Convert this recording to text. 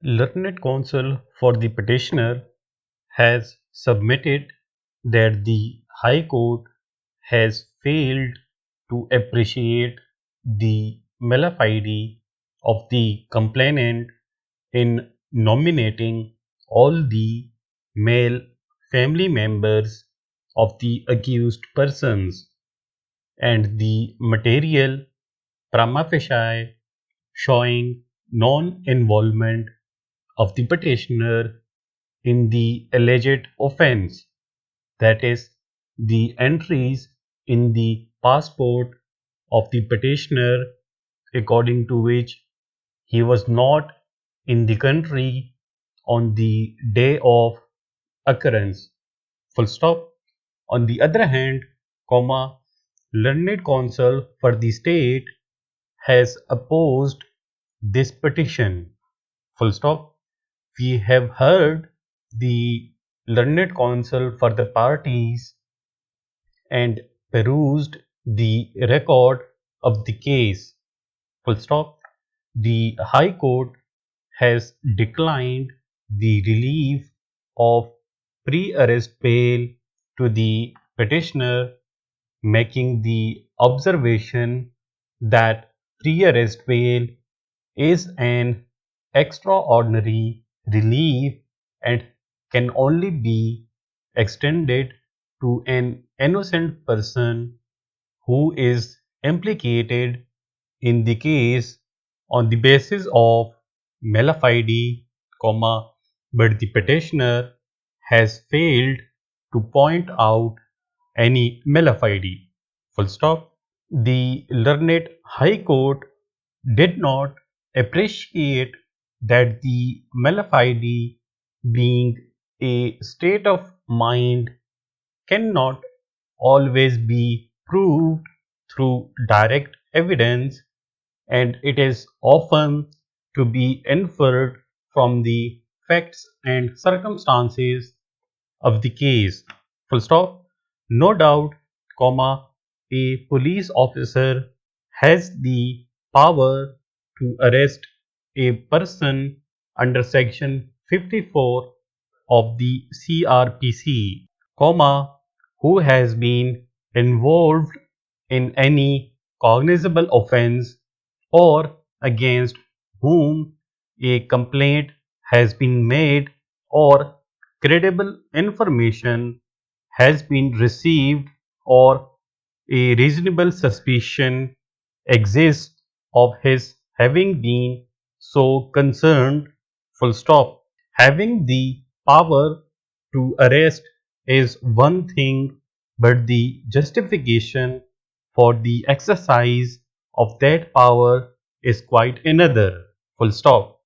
Learned counsel for the petitioner has submitted that the High Court has failed to appreciate the malafide of the complainant in nominating all the male family members of the accused persons, and the material prima facie showing non-involvement of the petitioner in the alleged offence, that is, the entries in the passport of the petitioner according to which he was not in the country on the day of occurrence. Full stop. On the other hand, learned counsel for the state has opposed this petition. Full stop. We have heard the learned counsel for the parties and perused the record of the case. Full stop. The High Court has declined the relief of pre-arrest bail to the petitioner, making the observation that pre-arrest bail is an extraordinary relief and can only be extended to an innocent person who is implicated in the case on the basis of malafide, but the petitioner has failed to point out any malafide. Full stop. The learned High Court did not appreciate that the malafide, being a state of mind, cannot always be proved through direct evidence, and it is often to be inferred from the facts and circumstances of the case. Full stop. No doubt, a police officer has the power to arrest a person under section 54 of the CrPC, who has been involved in any cognizable offence or against whom a complaint has been made or credible information has been received or a reasonable suspicion exists of his having been so concerned. Full stop. Having the power to arrest is one thing, but the justification for the exercise of that power is quite another. Full stop.